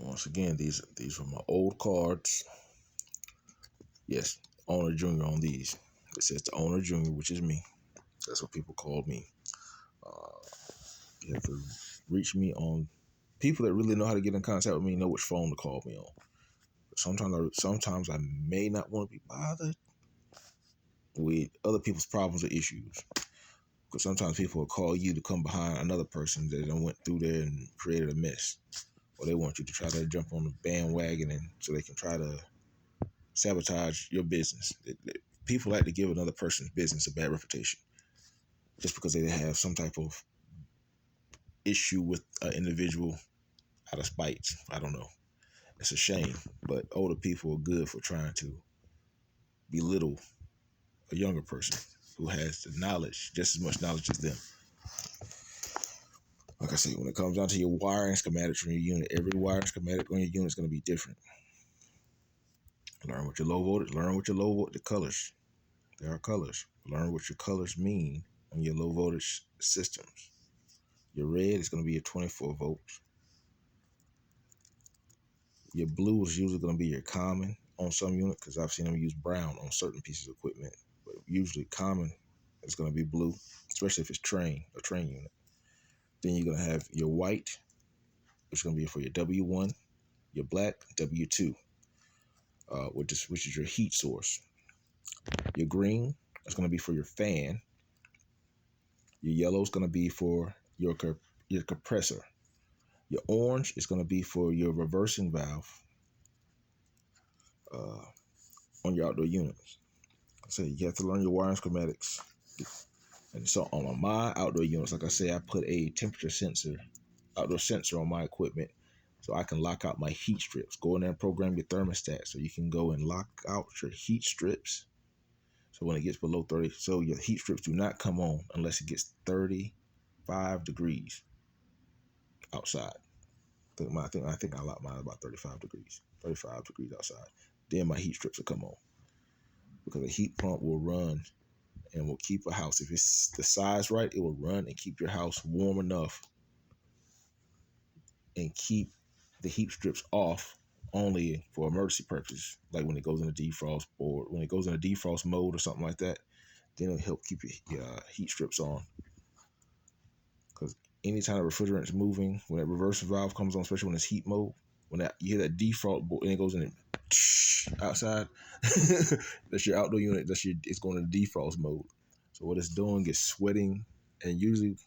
Once again, these were my old cards. Yes, Owner Junior on these. It says the Owner Junior, which is me. That's what people called me. You have to reach me on people that really know how to get in contact with me, know which phone to call me on. Sometimes I may not want to be bothered with other people's problems or issues. Because sometimes people will call you to come behind another person that done went through there and created a mess. Or they want you to try to jump on the bandwagon and so they can try to sabotage your business. People like to give another person's business a bad reputation just because they have some type of issue with an individual out of spite. I don't know. It's a shame, but older people are good for trying to belittle a younger person who has the knowledge, just as much knowledge as them. Like I said, when it comes down to your wiring schematics from your unit, every wiring schematic on your unit is going to be different. Learn what your low voltage, the colors. There are colors. Learn what your colors mean on your low voltage systems. Your red is going to be your 24 volts. Your blue is usually going to be your common on some unit, because I've seen them use brown on certain pieces of equipment. But usually common is going to be blue, especially if it's a train unit. Then you're going to have your white, which is going to be for your W1, your black, W2, which is your heat source. Your green is going to be for your fan. Your yellow is going to be for your compressor. Your orange is going to be for your reversing valve on your outdoor units. So you have to learn your wiring schematics. And so on my outdoor units, like I say, I put a temperature sensor, outdoor sensor on my equipment so I can lock out my heat strips. Go in there and program your thermostat so you can go and lock out your heat strips. So when it gets below 30, so your heat strips do not come on unless it gets 35 degrees outside. I think I lock mine about 35 degrees outside. Then my heat strips will come on, because a heat pump will run and will keep a house, if it's the size right, it will run and keep your house warm enough and keep the heat strips off only for emergency purposes, like when it goes into defrost, or when it goes into defrost mode or something like that. Then it'll help keep your heat strips on. Because anytime the refrigerant is moving, when that reverse valve comes on, especially when it's heat mode, when you hear that defrost and it goes in outside, that's your outdoor unit. It's going into defrost mode. So what it's doing is sweating, and usually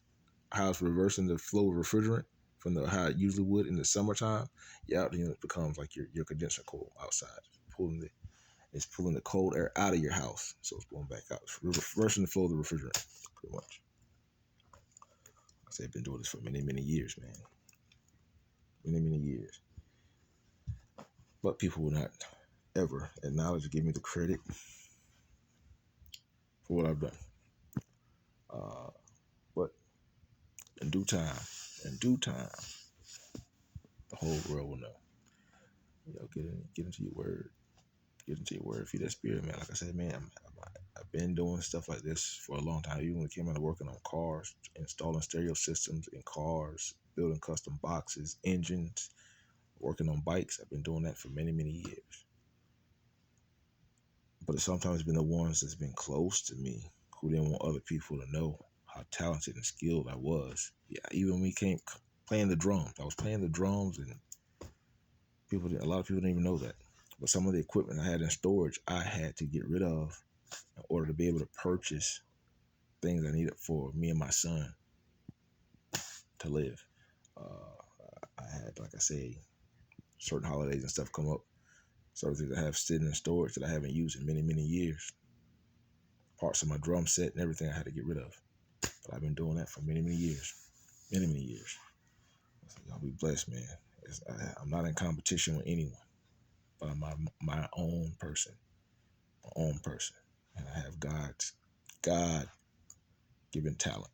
how it's reversing the flow of refrigerant from how it usually would in the summertime. Your outdoor unit becomes like your condenser coil outside, it's pulling the cold air out of your house, so it's going back out. It's reversing the flow of the refrigerant, pretty much. I say I've been doing this for many, many years, man. Many years. But people will not ever acknowledge or give me the credit for what I've done. But in due time, the whole world will know. Get into your word. Get into your word. Feed that spirit, man. Like I said, man, I've been doing stuff like this for a long time. Even when it came out of working on cars, installing stereo systems in cars, building custom boxes, engines, working on bikes. I've been doing that for many, many years. But it's sometimes been the ones that's been close to me who didn't want other people to know how talented and skilled I was. Yeah, even when we came playing the drums, I was playing the drums, and a lot of people didn't even know that. But some of the equipment I had in storage, I had to get rid of in order to be able to purchase things I needed for me and my son to live. I had, like I say, certain holidays and stuff come up, certain things I have sitting in storage that I haven't used in many, many years. Parts of my drum set and everything I had to get rid of. But I've been doing that for many, many years. Many, many years. So y'all be blessed, man. I'm not in competition with anyone, but I'm my own person. My own person. And I have God given talent,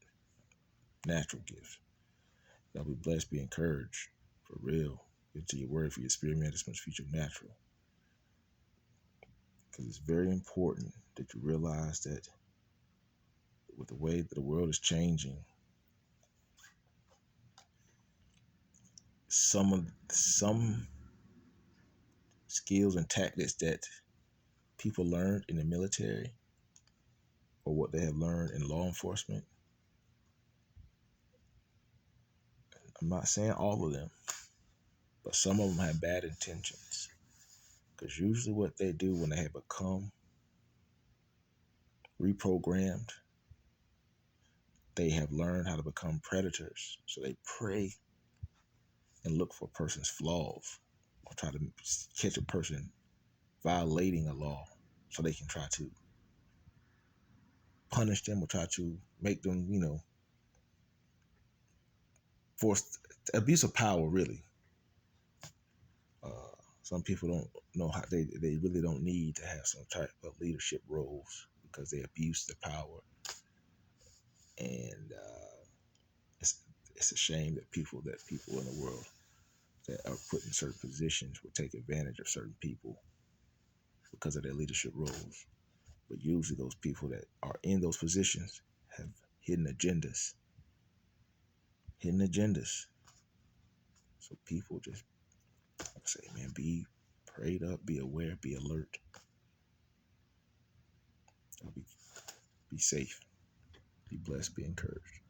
natural gifts. Y'all be blessed, be encouraged, for real. Get into your word for your spirit, man. This much future natural. Because it's very important that you realize that with the way that the world is changing, some skills and tactics that people learned in the military or what they have learned in law enforcement. I'm not saying all of them, but some of them have bad intentions. Because usually what they do when they have become reprogrammed, they have learned how to become predators. So they prey and look for a person's flaws or try to catch a person violating a law so they can try to punish them or try to make them, force abuse of power, really. Some people don't know how they really don't need to have some type of leadership roles because they abuse the power. And it's, it's a shame that people in the world that are put in certain positions will take advantage of certain people because of their leadership roles. But usually those people that are in those positions have hidden agendas. So people just say, man, be prayed up, be aware, be alert, be safe, be blessed, be encouraged.